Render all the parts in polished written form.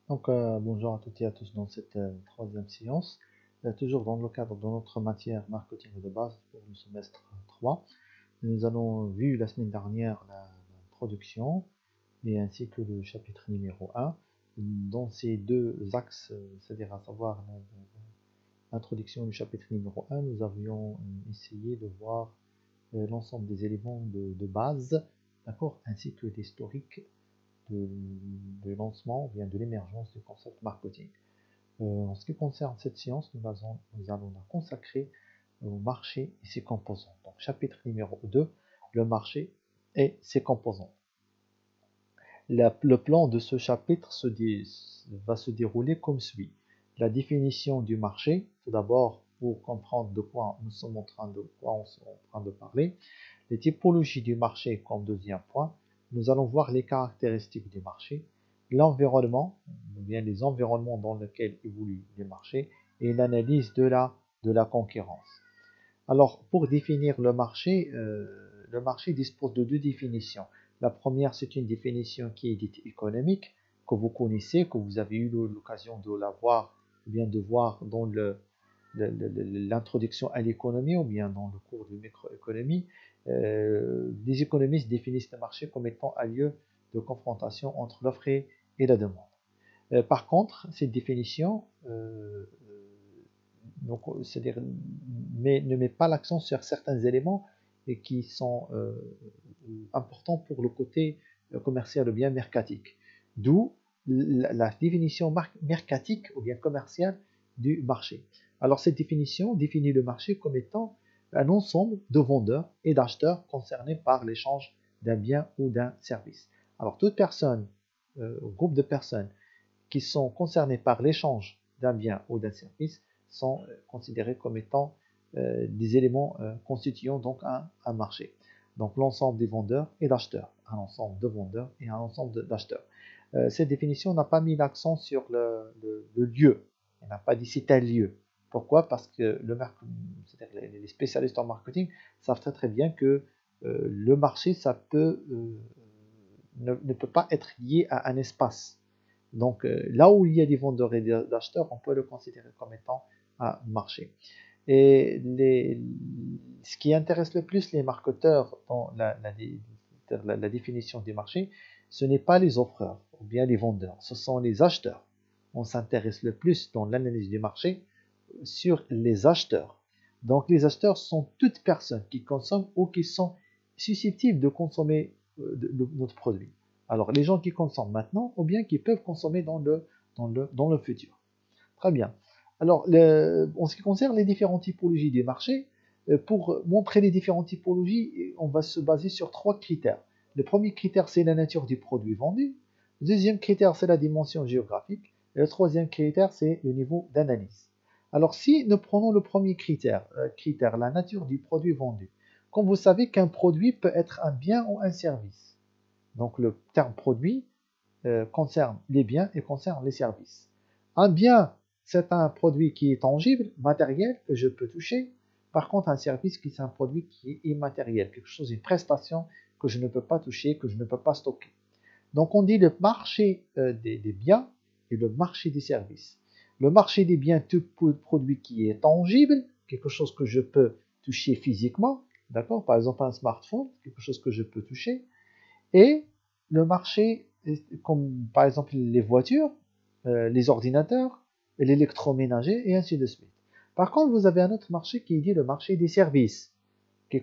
Bonjour à toutes et à tous dans cette troisième séance, toujours dans le cadre de notre matière marketing de base pour le semestre 3. Nous avons vu la semaine dernière la production et ainsi que le chapitre numéro 1. Dans ces deux axes, c'est-à-dire à savoir l'introduction du chapitre numéro 1, nous avions essayé de voir l'ensemble des éléments de base, d'accord, ainsi que l'historique de lancement, ou bien de l'émergence du concept marketing. En ce qui concerne cette séance, nous allons la consacrer au marché et ses composants. Donc, chapitre numéro 2, le marché et ses composants. Le plan de ce chapitre va se dérouler comme suit. La définition du marché, tout d'abord pour comprendre de quoi on est en train de parler. Les typologies du marché comme deuxième point. Nous allons voir les caractéristiques du marché, l'environnement, ou bien les environnements dans lesquels évoluent les marchés, et l'analyse de la concurrence. Alors, pour définir le marché dispose de deux définitions. La première, c'est une définition qui est dite économique, que vous connaissez, que vous avez eu l'occasion de la voir, ou bien de voir dans l'introduction à l'économie, ou bien dans le cours de microéconomie. Les économistes définissent le marché comme étant un lieu de confrontation entre l'offre et la demande. Par contre, cette définition ne met pas l'accent sur certains éléments qui sont importants pour le côté commercial ou bien mercatique. D'où la définition mercatique ou bien commerciale du marché. Alors cette définition définit le marché comme étant un ensemble de vendeurs et d'acheteurs concernés par l'échange d'un bien ou d'un service. Alors toute personne, groupe de personnes qui sont concernées par l'échange d'un bien ou d'un service sont considérés comme étant des éléments constituant donc un marché. Donc l'ensemble des vendeurs et d'acheteurs, un ensemble de vendeurs et un ensemble d'acheteurs. Cette définition n'a pas mis l'accent sur le lieu, elle n'a pas dit c'est un lieu. Pourquoi? Parce que les spécialistes en marketing savent très très bien que le marché ne peut pas être lié à un espace. Donc là où il y a des vendeurs et des acheteurs, on peut le considérer comme étant un marché. Et ce qui intéresse le plus les marketeurs dans la définition du marché, ce n'est pas les offreurs ou bien les vendeurs, ce sont les acheteurs. On s'intéresse le plus dans l'analyse du marché sur les acheteurs. Donc les acheteurs sont toutes personnes qui consomment ou qui sont susceptibles de consommer notre produit. Alors les gens qui consomment maintenant ou bien qui peuvent consommer dans le futur. Très bien. Alors en ce qui concerne les différentes typologies des marchés, pour montrer les différentes typologies, on va se baser sur trois critères. Le premier critère, c'est la nature du produit vendu. Le deuxième critère, c'est la dimension géographique. Et le troisième critère, c'est le niveau d'analyse. Alors si nous prenons le premier critère, la nature du produit vendu. Comme vous savez qu'un produit peut être un bien ou un service. Donc le terme produit concerne les biens et concerne les services. Un bien, c'est un produit qui est tangible, matériel, que je peux toucher. Par contre, un service, c'est un produit qui est immatériel, quelque chose, une prestation que je ne peux pas toucher, que je ne peux pas stocker. Donc on dit le marché des biens et le marché des services. Le marché des biens, tout produit qui est tangible, quelque chose que je peux toucher physiquement, d'accord? Par exemple un smartphone, quelque chose que je peux toucher. Et le marché, comme par exemple les voitures, les ordinateurs, l'électroménager et ainsi de suite. Par contre, vous avez un autre marché qui est dit le marché des services, qui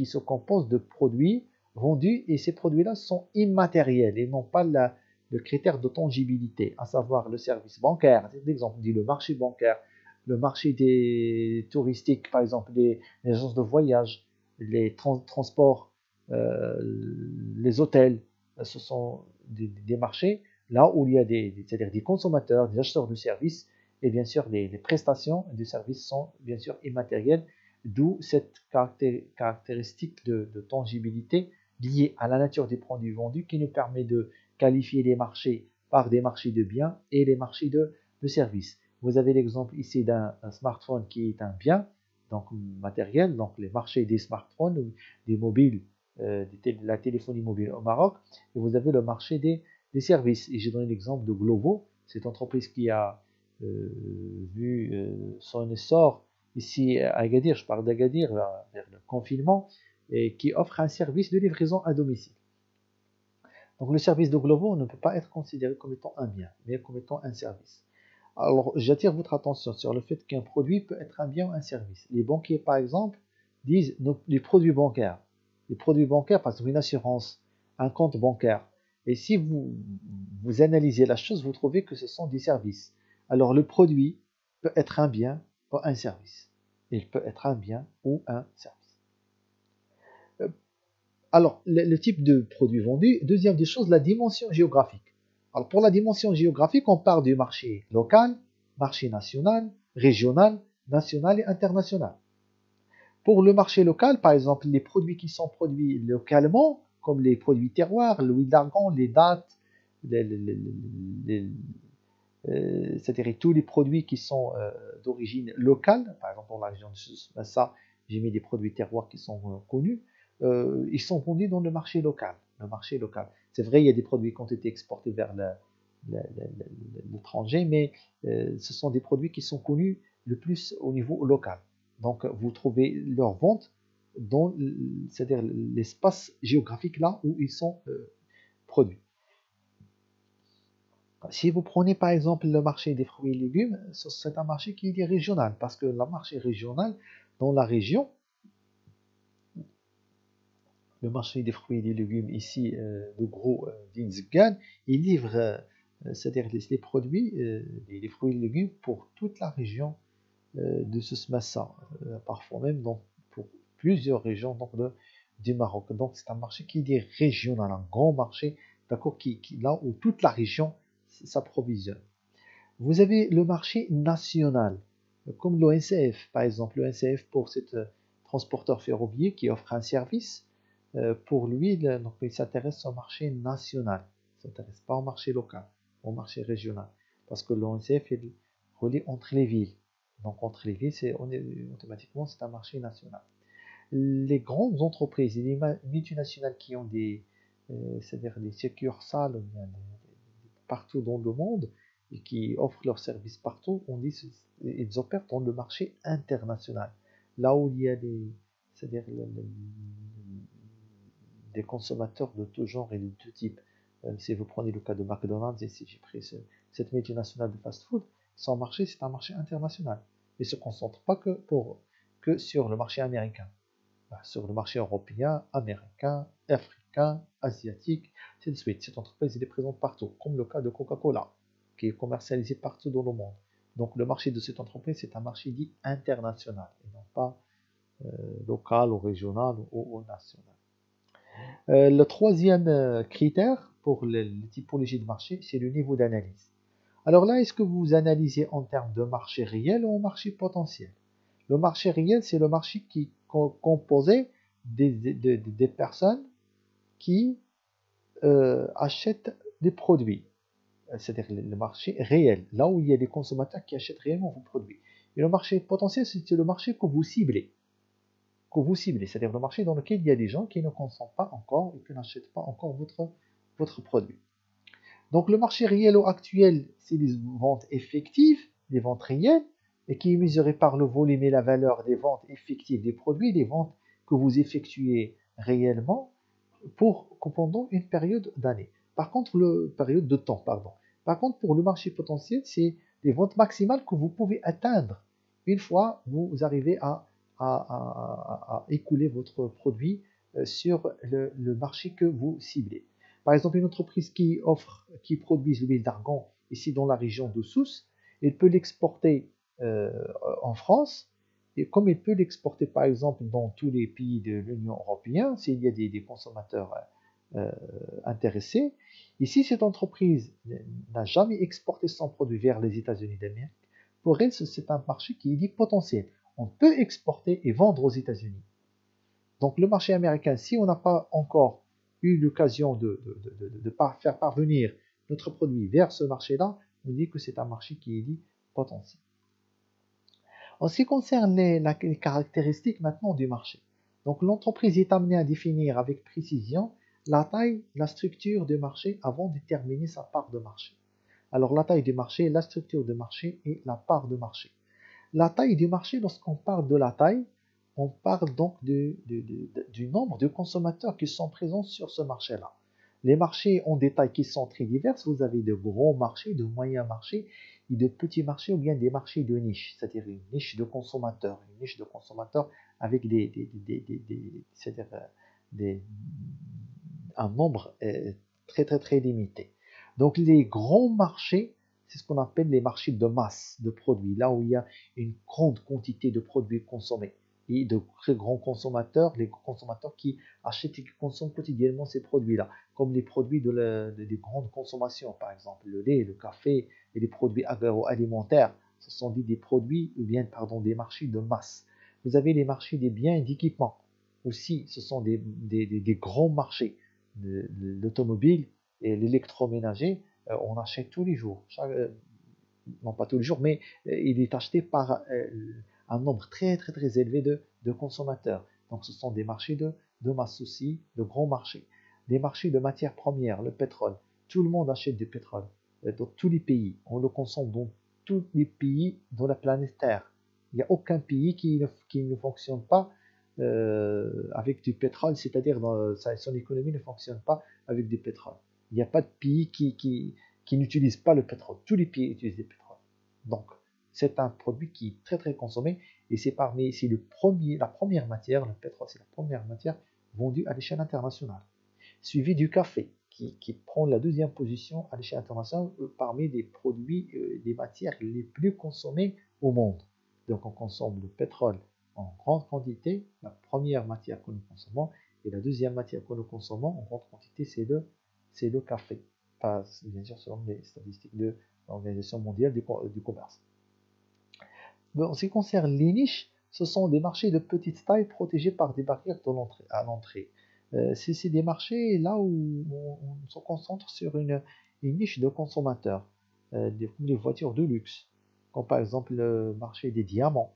se compose de produits vendus et ces produits-là sont immatériels et n'ont pas le critère de tangibilité, à savoir le service bancaire. L'exemple dit le marché bancaire, le marché des touristiques, par exemple les agences de voyage, les transports, les hôtels, ce sont des marchés là où il y a c'est-à-dire des consommateurs, des acheteurs de services, et bien sûr les prestations de services sont bien sûr immatérielles, d'où cette caractéristique de tangibilité liée à la nature des produits vendus qui nous permet de qualifier les marchés par des marchés de biens et les marchés de services. Vous avez l'exemple ici d'un smartphone qui est un bien, donc matériel, donc les marchés des smartphones, des mobiles, de la téléphonie mobile au Maroc, et vous avez le marché des des services. Et j'ai donné l'exemple de Glovo, cette entreprise qui a vu son essor ici à Agadir, je parle d'Agadir, vers le confinement, et qui offre un service de livraison à domicile. Donc le service de Glovo ne peut pas être considéré comme étant un bien, mais comme étant un service. Alors j'attire votre attention sur le fait qu'un produit peut être un bien ou un service. Les banquiers, par exemple, disent les produits bancaires. Les produits bancaires, par exemple une assurance, un compte bancaire. Et si vous analysez la chose, vous trouvez que ce sont des services. Alors le produit peut être un bien ou un service. Il peut être un bien ou un service. Alors, le type de produit vendu. Deuxième des choses, la dimension géographique. Alors, pour la dimension géographique, on part du marché local, marché national, régional, national et international. Pour le marché local, par exemple, les produits qui sont produits localement, comme les produits terroirs, l'huile d'argan, les dattes, c'est-à-dire tous les produits qui sont d'origine locale, par exemple dans la région de Massa, j'ai mis des produits terroirs qui sont connus, ils sont vendus dans le marché local. Le marché local. C'est vrai, il y a des produits qui ont été exportés vers l'étranger, mais ce sont des produits qui sont connus le plus au niveau local. Donc, vous trouvez leur vente dans, c'est-à-dire l'espace géographique là où ils sont produits. Si vous prenez par exemple le marché des fruits et légumes, c'est un marché qui est régional, parce que le marché régional, dans la région, le marché des fruits et des légumes ici, le gros d'Inzgan, il livre, c'est-à-dire les produits, les fruits et légumes pour toute la région de ce Smassa, parfois même pour plusieurs régions donc, du Maroc. Donc c'est un marché qui est régional, un grand marché, d'accord, là où toute la région s'approvisionne. Vous avez le marché national, comme l'ONCF, par exemple, l'ONCF pour cet transporteur ferroviaire qui offre un service, pour lui, donc, il s'intéresse au marché national, il ne s'intéresse pas au marché local, au marché régional, parce que l'ONCF est relié entre les villes. Donc entre les villes, automatiquement c'est un marché national. Les grandes entreprises et les multinationales qui ont c'est-à-dire des succursales partout dans le monde et qui offrent leurs services partout, on dit qu'ils opèrent dans le marché international. Là où il y a c'est-à-dire des consommateurs de tout genre et de tout type. Si vous prenez le cas de McDonald's, et si j'ai pris cette multinationale de fast-food, son marché, c'est un marché international. Il ne se concentre pas que sur le marché américain. Sur le marché européen, américain, africain, asiatique, c'est de suite. Cette entreprise est présente partout, comme le cas de Coca-Cola, qui est commercialisé partout dans le monde. Donc le marché de cette entreprise, c'est un marché dit international, et non pas local ou régional ou national. Le troisième critère pour les typologies de marché, c'est le niveau d'analyse. Alors là, est-ce que vous analysez en termes de marché réel ou en marché potentiel? Le marché réel, c'est le marché qui est composé des personnes qui achètent des produits. C'est-à-dire le marché réel, là où il y a des consommateurs qui achètent réellement vos produits. Et le marché potentiel, c'est le marché que vous ciblez. C'est-à-dire le marché dans lequel il y a des gens qui ne consomment pas encore et qui n'achètent pas encore votre produit. Donc le marché réel ou actuel, c'est les ventes effectives, les ventes réelles, et qui est mesuré par le volume et la valeur des ventes effectives des produits, des ventes que vous effectuez réellement pendant une période d'année. Par contre, période de temps, pardon. Par contre, pour le marché potentiel, c'est les ventes maximales que vous pouvez atteindre une fois vous arrivez à écouler votre produit sur le marché que vous ciblez. Par exemple, une entreprise qui produit l'huile d'argan ici dans la région de Sousse, elle peut l'exporter en France, et comme elle peut l'exporter par exemple dans tous les pays de l'Union européenne, s'il y a des consommateurs intéressés. Ici, cette entreprise n'a jamais exporté son produit vers les États-Unis d'Amérique. Pour elle, c'est un marché qui est dit potentiel. On peut exporter et vendre aux États-Unis. Donc le marché américain, si on n'a pas encore eu l'occasion de faire parvenir notre produit vers ce marché-là, on dit que c'est un marché qui est dit potentiel. En ce qui concerne les caractéristiques maintenant du marché, donc l'entreprise est amenée à définir avec précision la taille, la structure de marché avant de déterminer sa part de marché. Alors la taille du marché, la structure de marché et la part de marché. La taille du marché, lorsqu'on parle de la taille, on parle donc du nombre de consommateurs qui sont présents sur ce marché-là. Les marchés ont des tailles qui sont très diverses. Vous avez de gros marchés, de moyens marchés et de petits marchés ou bien des marchés de niche, c'est-à-dire une niche de consommateurs avec c'est-à-dire des, un nombre très limité. Donc les grands marchés, c'est ce qu'on appelle les marchés de masse de produits, là où il y a une grande quantité de produits consommés et de très grands consommateurs, les consommateurs qui achètent et qui consomment quotidiennement ces produits-là, comme les produits de grande consommation, par exemple le lait, le café et les produits agroalimentaires. Ce sont des produits, ou bien, pardon, des marchés de masse. Vous avez les marchés des biens et d'équipements. Aussi, ce sont des grands marchés. L'automobile et l'électroménager, on achète tous les jours. Non pas tous les jours, mais il est acheté par un nombre très élevé de consommateurs. Donc ce sont des marchés de masse aussi, de grands marchés. Des marchés de matières premières, le pétrole. Tout le monde achète du pétrole dans tous les pays. On le consomme dans tous les pays de la planète Terre. Il n'y a aucun pays qui ne fonctionne pas avec du pétrole, c'est-à-dire son économie ne fonctionne pas avec du pétrole. Il n'y a pas de pays qui n'utilisent pas le pétrole. Tous les pays utilisent le pétrole. Donc, c'est un produit qui est très consommé et c'est la première matière, le pétrole, c'est la première matière vendue à l'échelle internationale. Suivi du café, qui prend la deuxième position à l'échelle internationale parmi les produits, les matières les plus consommées au monde. Donc, on consomme le pétrole en grande quantité, la première matière que nous consommons, et la deuxième matière que nous consommons en grande quantité, c'est le café. Pas, bien sûr, selon les statistiques de l'Organisation mondiale du commerce. En ce qui concerne les niches, ce sont des marchés de petite taille protégés par des barrières à l'entrée. C'est des marchés là où on se concentre sur une niche de consommateurs, comme les voitures de luxe, comme par exemple le marché des diamants.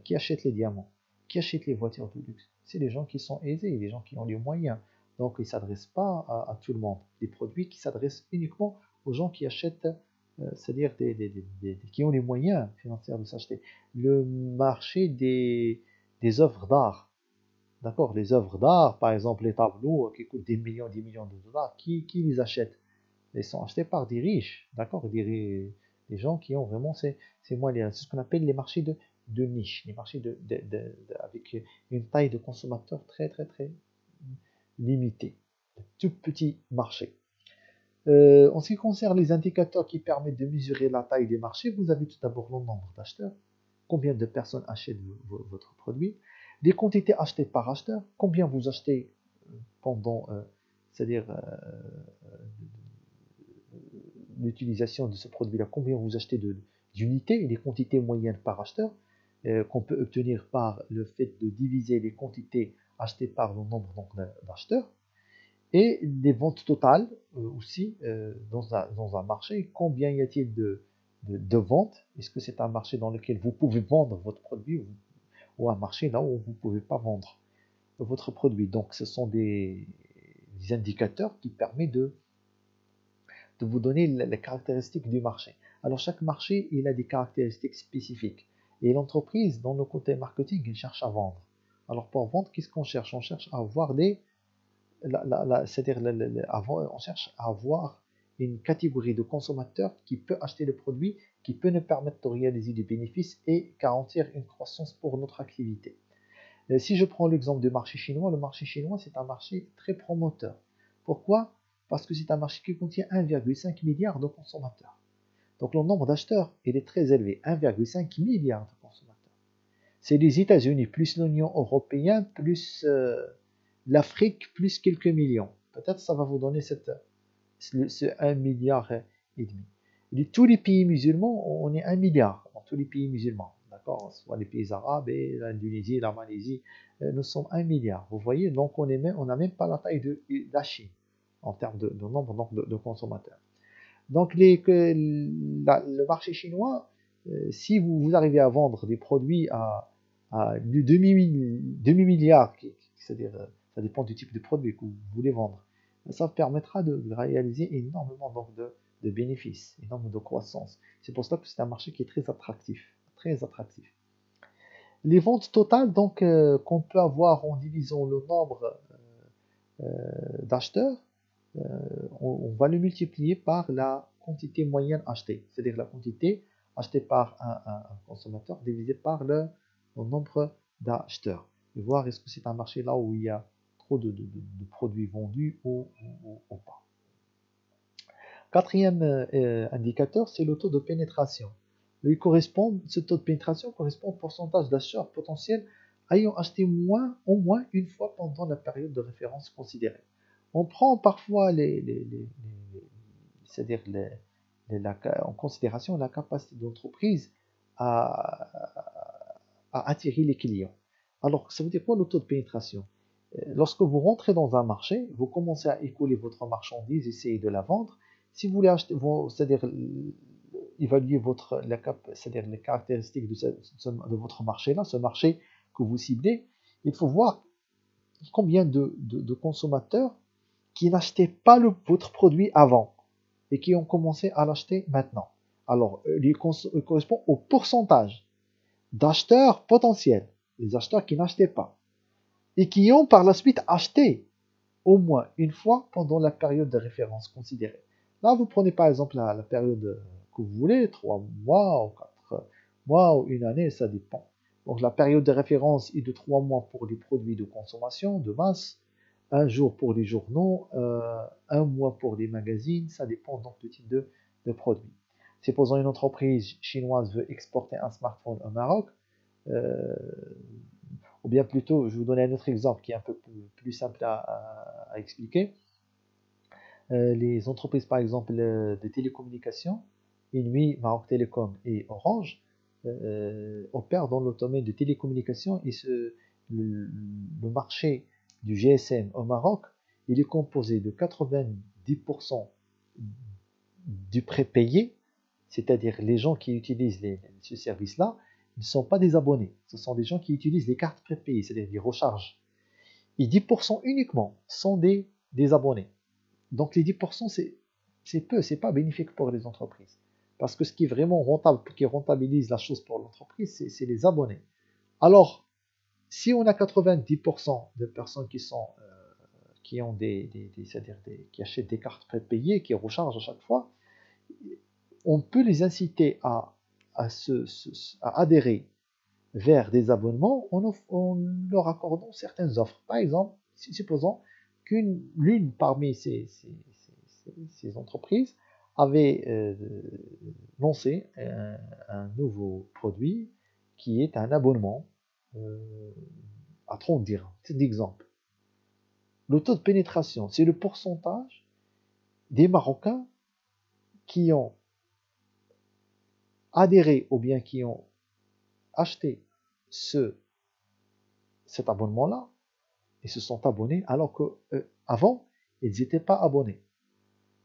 Qui achète les diamants? Qui achète les voitures de luxe? C'est les gens qui sont aisés, les gens qui ont les moyens. Donc ils ne s'adressent pas à tout le monde. Des produits qui s'adressent uniquement aux gens qui achètent, c'est-à-dire qui ont les moyens financiers de s'acheter. Le marché des œuvres d'art. D'accord, les œuvres d'art, par exemple les tableaux qui coûtent des millions de dollars, qui les achètent? Ils sont achetés par des riches, d'accord, des gens qui ont vraiment ces moyens. C'est ce qu'on appelle les marchés de niche, les marchés avec une taille de consommateur très limitée, de tout petits marchés. En ce qui concerne les indicateurs qui permettent de mesurer la taille des marchés, vous avez tout d'abord le nombre d'acheteurs, combien de personnes achètent votre produit, les quantités achetées par acheteur, combien vous achetez pendant, c'est-à-dire l'utilisation de ce produit-là, combien vous achetez d'unités, les quantités moyennes par acheteur, qu'on peut obtenir par le fait de diviser les quantités achetées par le nombre d'acheteurs, et les ventes totales aussi dans un marché. Combien y a-t-il de ventes? Est-ce que c'est un marché dans lequel vous pouvez vendre votre produit ou un marché là où vous ne pouvez pas vendre votre produit? Donc ce sont des indicateurs qui permettent de vous donner les caractéristiques du marché. Alors chaque marché, il a des caractéristiques spécifiques. Et l'entreprise, dans le côté marketing, elle cherche à vendre. Alors pour vendre, qu'est-ce qu'on cherche? On cherche à avoir c'est-à-dire on cherche à avoir une catégorie de consommateurs qui peut acheter le produit, qui peut nous permettre de réaliser des bénéfices et garantir une croissance pour notre activité. Si je prends l'exemple du marché chinois, le marché chinois, c'est un marché très promoteur. Pourquoi? Parce que c'est un marché qui contient 1,5 milliard de consommateurs. Donc le nombre d'acheteurs, il est très élevé, 1,5 milliard de consommateurs. C'est les États-Unis, plus l'Union européenne, plus l'Afrique, plus quelques millions. Peut-être ça va vous donner ce 1 milliard et demi. Et tous les pays musulmans, on est 1 milliard dans tous les pays musulmans. D'accord, soit les pays arabes et l'Indonésie, la Malaisie, nous sommes 1 milliard. Vous voyez, donc on n'a même pas la taille de la Chine en termes de nombre donc, de consommateurs. Donc le marché chinois, si vous arrivez à vendre des produits à demi-milliard, c'est-à-dire ça dépend du type de produit que vous voulez vendre, Ça permettra de réaliser énormément donc, de bénéfices, énormément de croissance. C'est pour ça que c'est un marché qui est très attractif. Très attractif. Les ventes totales donc qu'on peut avoir en divisant le nombre d'acheteurs, euh, on va le multiplier par la quantité moyenne achetée, c'est-à-dire la quantité achetée par un consommateur divisé par le nombre d'acheteurs. Et voir est-ce que c'est un marché là où il y a trop de produits vendus ou pas. Quatrième indicateur, c'est le taux de pénétration. Ce taux de pénétration correspond au pourcentage d'acheteurs potentiels ayant acheté au moins une fois pendant la période de référence considérée. On prend parfois c'est-à-dire en considération la capacité de l'entreprise à, à attirer les clients. Alors, ça veut dire quoi le taux de pénétration? Lorsque vous rentrez dans un marché, vous commencez à écouler votre marchandise, essayer de la vendre. Si vous voulez acheter, c'est-à-dire évaluer c'est-à-dire les caractéristiques de votre marché-là, ce marché que vous ciblez, il faut voir combien de consommateurs qui n'achetaient pas votre produit avant et qui ont commencé à l'acheter maintenant. Alors, il correspond au pourcentage d'acheteurs potentiels, les acheteurs qui n'achetaient pas, et qui ont par la suite acheté au moins une fois pendant la période de référence considérée. Là, vous prenez par exemple la période que vous voulez, 3 mois ou 4 mois ou une année, ça dépend. Donc la période de référence est de 3 mois pour les produits de consommation de masse, un jour pour les journaux, un mois pour les magazines, ça dépend donc du type de produit. Supposons une entreprise chinoise veut exporter un smartphone au Maroc, euh, ou bien plutôt, je vais vous donner un autre exemple qui est un peu plus simple à expliquer. Les entreprises, par exemple, de télécommunications, Inouï, Maroc Télécom et Orange, opèrent dans le domaine de télécommunications et le marché du GSM au Maroc, il est composé de 90% du prépayé, c'est-à-dire les gens qui utilisent ce service-là ne sont pas des abonnés, ce sont des gens qui utilisent les cartes prépayées, c'est-à-dire des recharges. Et 10% uniquement sont des abonnés. Donc les 10%, c'est peu, c'est pas bénéfique pour les entreprises. Parce que ce qui est vraiment rentable, qui rentabilise la chose pour l'entreprise, c'est les abonnés. Alors, si on a 90% de personnes qui ont c'est-à-dire qui achètent des cartes prépayées, qui rechargent à chaque fois, on peut les inciter à adhérer vers des abonnements en leur accordant certaines offres. Par exemple, supposons l'une parmi ces entreprises avait lancé un nouveau produit qui est un abonnement euh, à 30 dirhams. C'est d'exemple. Le taux de pénétration, c'est le pourcentage des Marocains qui ont adhéré ou bien qui ont acheté cet abonnement-là et se sont abonnés alors qu'avant, ils n'étaient pas abonnés.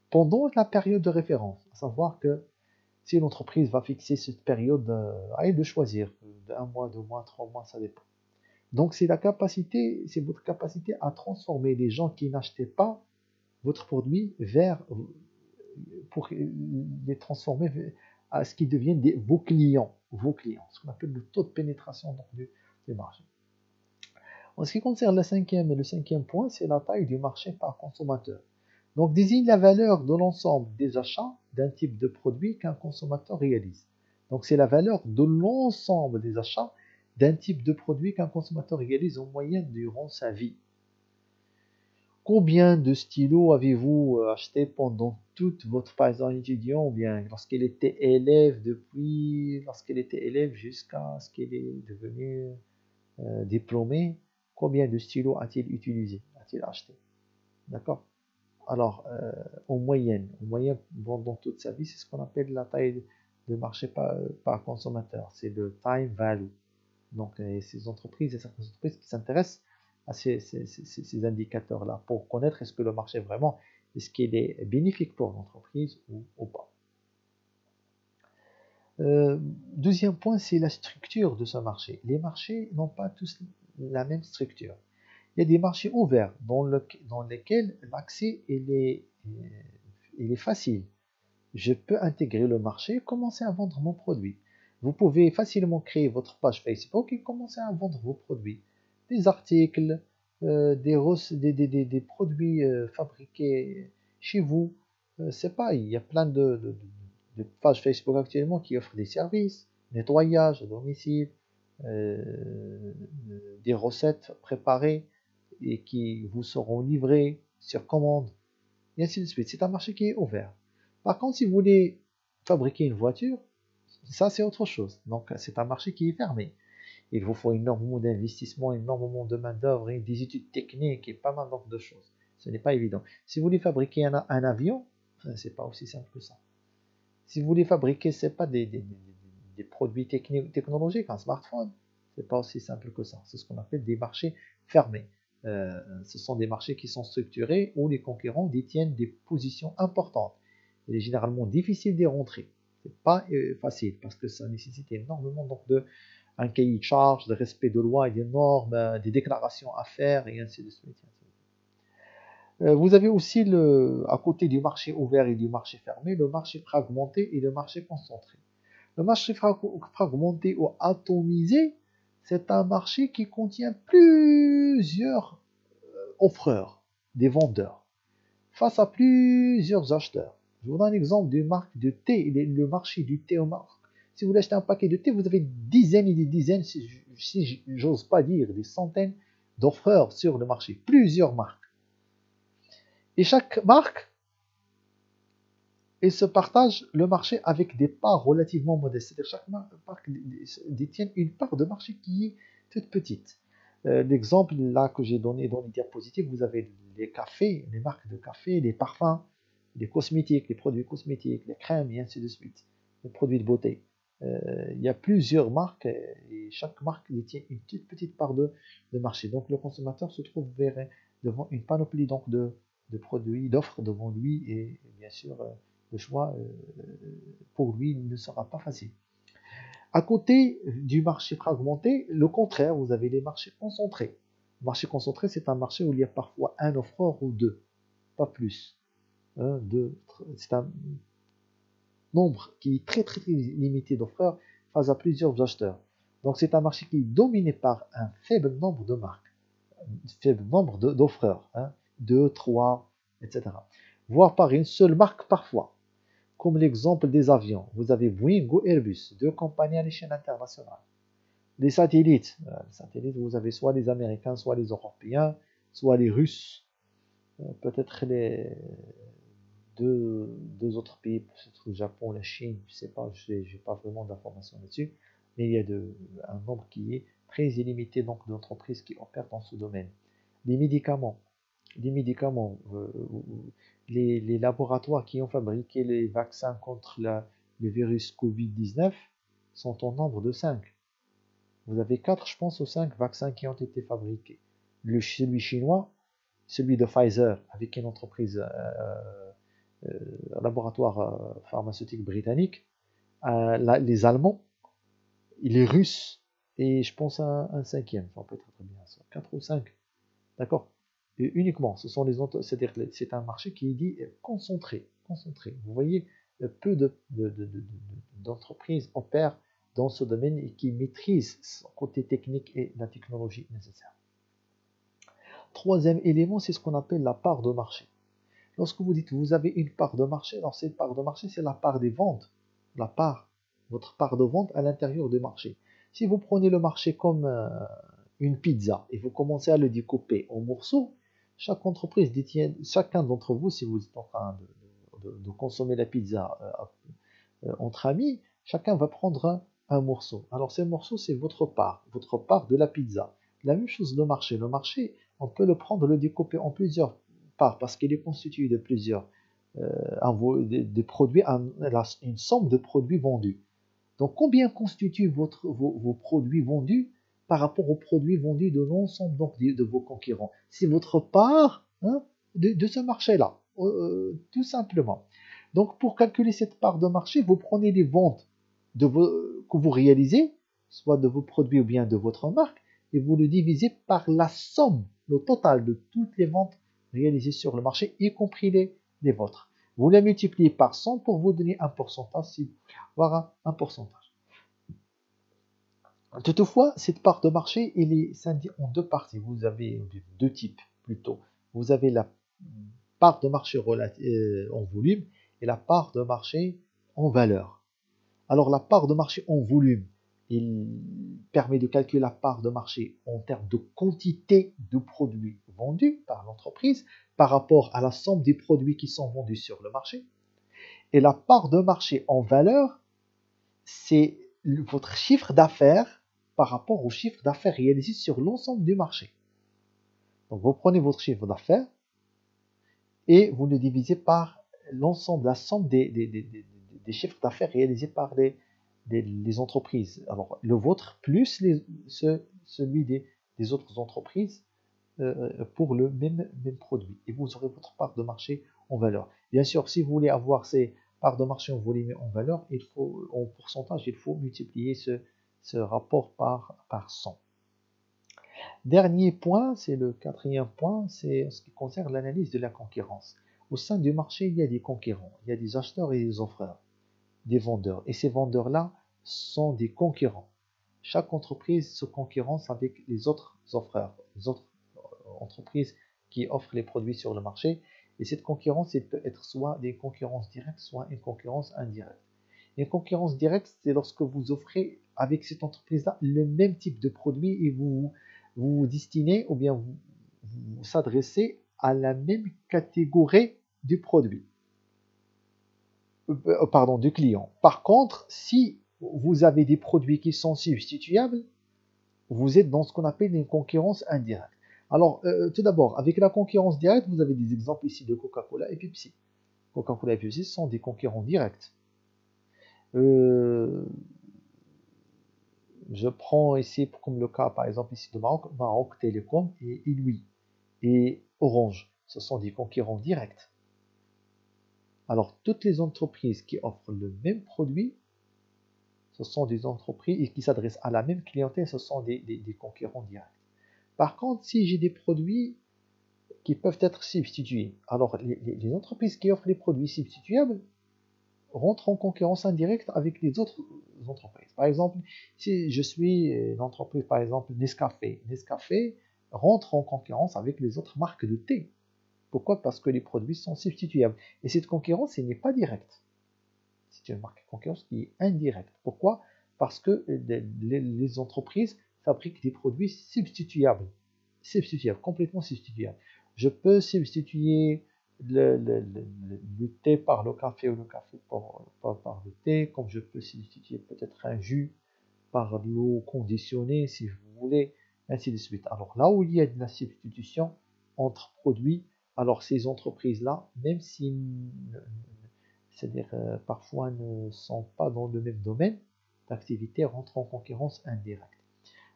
Pendant la période de référence, à savoir que si l'entreprise va fixer cette période, à elle de choisir, d'un mois, 2 mois, 3 mois, ça dépend. Donc c'est votre capacité à transformer les gens qui n'achetaient pas votre produit pour les transformer à ce qu'ils deviennent vos clients, ce qu'on appelle le taux de pénétration donc, du marché. En ce qui concerne le cinquième point, c'est la taille du marché par consommateur. Donc désigne la valeur de l'ensemble des achats d'un type de produit qu'un consommateur réalise. Donc c'est la valeur de l'ensemble des achats d'un type de produit qu'un consommateur réalise en moyenne durant sa vie. Combien de stylos avez-vous acheté pendant toute votre parcours étudiant ou bien lorsqu'il était élève lorsqu'il était élève jusqu'à ce qu'il est devenu diplômé? Combien de stylos a-t-il utilisé, a-t-il acheté? D'accord? Alors, en moyenne, pendant toute sa vie, c'est ce qu'on appelle la taille de marché par consommateur. C'est le time value. Donc, il y a certaines entreprises qui s'intéressent à ces indicateurs-là pour connaître est-ce que le marché vraiment, est-ce qu'il est bénéfique pour l'entreprise ou pas. Deuxième point, c'est la structure de ce marché. Les marchés n'ont pas tous la même structure. Il y a des marchés ouverts dans lesquels l'accès il est facile. Je peux intégrer le marché et commencer à vendre mon produit. Vous pouvez facilement créer votre page Facebook et commencer à vendre vos produits. Des articles, des produits fabriqués chez vous. C'est pas, il y a plein de pages Facebook actuellement qui offrent des services, nettoyage à domicile, des recettes préparées et qui vous seront livrées sur commande, et ainsi de suite. C'est un marché qui est ouvert. Par contre, si vous voulez fabriquer une voiture, ça c'est autre chose. Donc c'est un marché qui est fermé. Il vous faut énormément d'investissement, énormément de main-d'œuvre et des études techniques et pas mal de choses. Ce n'est pas évident. Si vous voulez fabriquer un avion, c'est pas aussi simple que ça. Si vous voulez fabriquer, c'est pas des produits technologiques, un smartphone, c'est pas aussi simple que ça. C'est ce qu'on appelle des marchés fermés. Ce sont des marchés qui sont structurés où les concurrents détiennent des positions importantes. Il est généralement difficile d'y rentrer. C'est pas facile parce que ça nécessite énormément un cahier de charges, de respect de loi et des normes, des déclarations à faire et ainsi de suite. Vous avez aussi, à côté du marché ouvert et du marché fermé, le marché fragmenté et le marché concentré. Le marché fragmenté ou atomisé, c'est un marché qui contient plusieurs offreurs, des vendeurs, face à plusieurs acheteurs. Je vous donne un exemple d'une marque de thé, le marché du thé au marque. Si vous voulez acheter un paquet de thé, vous avez des dizaines et des dizaines, si j'ose pas dire des centaines d'offreurs sur le marché, plusieurs marques. Et chaque marque, elle se partage le marché avec des parts relativement modestes. C'est-à-dire chaque marque détient une part de marché qui est toute petite. L'exemple là que j'ai donné dans les diapositives, vous avez les cafés, les marques de café, les parfums, les cosmétiques, les produits cosmétiques, les crèmes et ainsi de suite, les produits de beauté. Il y a plusieurs marques et chaque marque détient une toute petite part de marché. Donc le consommateur se trouve devant une panoplie de produits, d'offres devant lui et bien sûr le choix pour lui ne sera pas facile. À côté du marché fragmenté, le contraire, vous avez les marchés concentrés. Le marché concentré, c'est un marché où il y a parfois un offreur ou deux, pas plus. C'est un nombre qui est très limité d'offreurs face à plusieurs acheteurs. Donc c'est un marché qui est dominé par un faible nombre de marques, un faible nombre d'offreurs, 2, 3, etc. Voire par une seule marque parfois. Comme l'exemple des avions, vous avez Boeing ou Airbus, deux compagnies à l'échelle internationale. Les satellites, vous avez soit les Américains, soit les Européens, soit les Russes, peut-être les deux autres pays, peut-être le Japon, la Chine, je ne sais pas, je n'ai pas vraiment d'informations là-dessus, mais il y a un nombre qui est très illimité d'entreprises qui opèrent dans ce domaine. Les médicaments, les laboratoires qui ont fabriqué les vaccins contre le virus Covid-19 sont au nombre de 5. Vous avez 4, je pense, ou 5 vaccins qui ont été fabriqués. Celui chinois, celui de Pfizer, avec une entreprise, un laboratoire pharmaceutique britannique, les Allemands, les Russes, et je pense un cinquième, ça peut être très bien ça, 4 ou 5. D'accord? Et uniquement, c'est-à-dire que c'est un marché qui est dit concentré. Vous voyez, peu d'entreprises opèrent dans ce domaine et qui maîtrisent son côté technique et la technologie nécessaire. Troisième élément, c'est ce qu'on appelle la part de marché. Lorsque vous dites que vous avez une part de marché, alors cette part de marché, c'est la part des ventes, votre part de vente à l'intérieur du marché. Si vous prenez le marché comme une pizza et vous commencez à le découper en morceaux, chaque entreprise détient, chacun d'entre vous, si vous êtes en train de consommer la pizza entre amis, chacun va prendre un morceau. Alors ces morceaux, c'est votre part de la pizza. La même chose le marché. Le marché, on peut le prendre, le découper en plusieurs parts parce qu'il est constitué de plusieurs des produits, une somme de produits vendus. Donc combien constituent vos produits vendus par rapport aux produits vendus de l'ensemble de vos concurrents? C'est votre part de ce marché-là, tout simplement. Donc pour calculer cette part de marché, vous prenez les ventes que vous réalisez, soit de vos produits ou bien de votre marque, et vous le divisez par la somme le total de toutes les ventes réalisées sur le marché, y compris les vôtres. Vous les multipliez par 100 pour vous donner un pourcentage, si vous voulez avoir un pourcentage. Toutefois, cette part de marché, elle est scindée en deux parties. Vous avez deux types plutôt. Vous avez la part de marché en volume et la part de marché en valeur. Alors la part de marché en volume, il permet de calculer la part de marché en termes de quantité de produits vendus par l'entreprise par rapport à la somme des produits qui sont vendus sur le marché. Et la part de marché en valeur, c'est votre chiffre d'affaires par rapport au chiffre d'affaires réalisé sur l'ensemble du marché. Donc vous prenez votre chiffre d'affaires et vous le divisez par l'ensemble, la somme des chiffres d'affaires réalisés par les entreprises. Alors le vôtre plus celui des autres entreprises pour le même produit. Et vous aurez votre part de marché en valeur. Bien sûr, si vous voulez avoir ces parts de marché en volume et en valeur, en pourcentage, il faut multiplier ce rapport par 100. Dernier point, c'est le quatrième point, c'est ce qui concerne l'analyse de la concurrence. Au sein du marché, il y a des concurrents, il y a des acheteurs et des offreurs, des vendeurs. Et ces vendeurs-là sont des concurrents. Chaque entreprise se concurrence avec les autres offreurs, les autres entreprises qui offrent les produits sur le marché. Et cette concurrence, elle peut être soit des concurrences directes, soit une concurrence indirecte. Une concurrence directe, c'est lorsque vous offrez avec cette entreprise-là le même type de produit et vous destinez ou bien vous s'adressez à la même catégorie du produit, pardon, du client. Par contre, si vous avez des produits qui sont substituables, vous êtes dans ce qu'on appelle une concurrence indirecte. Alors, tout d'abord, avec la concurrence directe, vous avez des exemples ici de Coca-Cola et Pepsi. Coca-Cola et Pepsi sont des concurrents directs. Je prends ici comme le cas par exemple ici de Maroc, Maroc Télécom et Inouï et Orange. Ce sont des concurrents directs. Alors toutes les entreprises qui offrent le même produit, ce sont des entreprises qui s'adressent à la même clientèle, ce sont des concurrents directs. Par contre, si j'ai des produits qui peuvent être substitués, alors les entreprises qui offrent les produits substituables rentrent en concurrence indirecte avec les autres entreprises. Par exemple, si je suis une entreprise, par exemple Nescafé, Nescafé rentre en concurrence avec les autres marques de thé. Pourquoi? Parce que les produits sont substituables. Et cette concurrence, elle n'est pas directe. C'est une marque de concurrence qui est indirecte. Pourquoi? Parce que les entreprises fabriquent des produits substituables. Substituables, complètement substituables. Je peux substituer le thé par le café ou le café par le thé, comme je peux substituer peut-être un jus par l'eau conditionnée, si vous voulez, ainsi de suite. Alors là où il y a de la substitution entre produits, alors ces entreprises-là, même si, c'est-à-dire parfois ne sont pas dans le même domaine d'activité, rentrent en concurrence indirecte.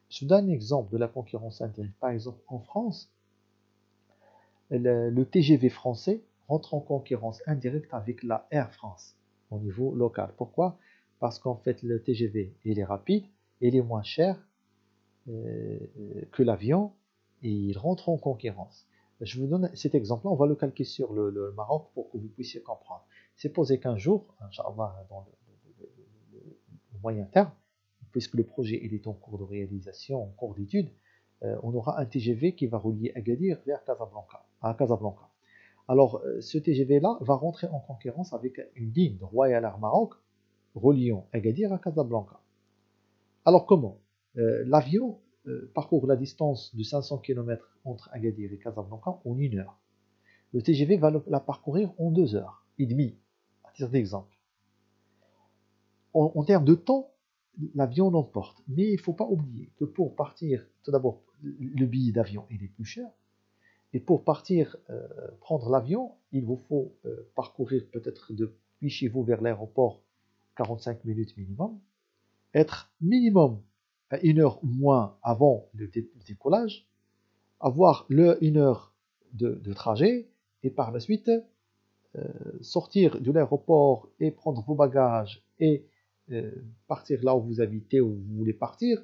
Je vous donne un exemple de la concurrence indirecte. Par exemple, en France, le TGV français rentre en concurrence indirecte avec la Air France au niveau local. Pourquoi? Parce qu'en fait, le TGV, il est rapide, il est moins cher que l'avion et il rentre en concurrence. Je vous donne cet exemple-là, on va le calquer sur le Maroc pour que vous puissiez comprendre. Supposez qu'un jour, Inch'Allah, dans le moyen terme, puisque le projet il est en cours de réalisation, en cours d'étude, on aura un TGV qui va relier Agadir vers Casablanca. Alors, ce TGV-là va rentrer en concurrence avec une ligne de Royal Air Maroc reliant Agadir à Casablanca. Alors, comment? L'avion parcourt la distance de 500 km entre Agadir et Casablanca en 1 heure. Le TGV va la parcourir en 2 heures et demie, à titre d'exemple. En termes de temps, l'avion l'emporte. Mais il ne faut pas oublier que pour partir, tout d'abord, le billet d'avion il est plus cher. Et pour partir prendre l'avion, il vous faut parcourir peut-être depuis chez vous vers l'aéroport 45 minutes minimum, être minimum à 1 heure ou moins avant le décollage, avoir 1 heure de trajet, et par la suite sortir de l'aéroport et prendre vos bagages et partir là où vous habitez, où vous voulez partir,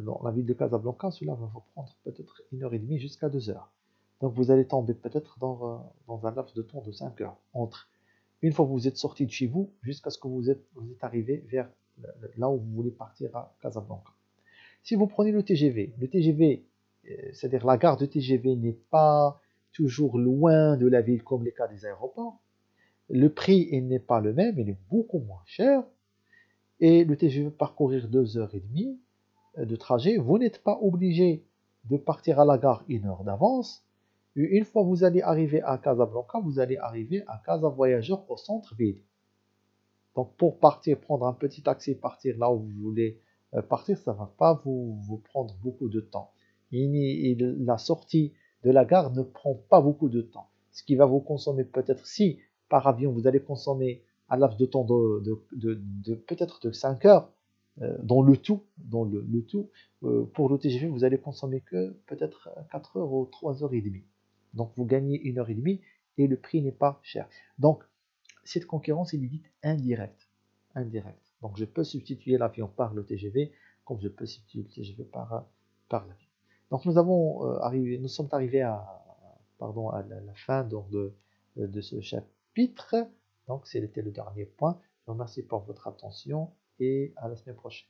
dans la ville de Casablanca, cela va vous prendre peut-être 1 heure et demie jusqu'à 2 heures. Donc vous allez tomber peut-être dans un laps de temps de 5 heures entre une fois que vous êtes sorti de chez vous jusqu'à ce que vous êtes arrivé vers là où vous voulez partir à Casablanca. Si vous prenez le TGV, c'est-à-dire la gare de TGV n'est pas toujours loin de la ville comme les cas des aéroports. Le prix n'est pas le même, il est beaucoup moins cher. Et le TGV parcourir 2 heures et demie de trajet, vous n'êtes pas obligé de partir à la gare 1 heure d'avance. Une fois que vous allez arriver à Casablanca, vous allez arriver à Casa Voyageurs au centre-ville. Donc pour partir, prendre un petit taxi, partir là où vous voulez partir, ça ne va pas vous prendre beaucoup de temps. La sortie de la gare ne prend pas beaucoup de temps. Ce qui va vous consommer peut-être, si par avion vous allez consommer un laps de temps de peut-être de 5 heures, dans le tout, pour le TGV, vous allez consommer que peut-être 4 heures ou 3 heures et demie. Donc vous gagnez 1 heure et demie et le prix n'est pas cher. Donc cette concurrence est dite indirecte. Indirecte. Donc je peux substituer l'avion par le TGV, comme je peux substituer le TGV par l'avion. Donc nous sommes arrivés à la fin donc, de ce chapitre. Donc c'était le dernier point. Je vous remercie pour votre attention et à la semaine prochaine.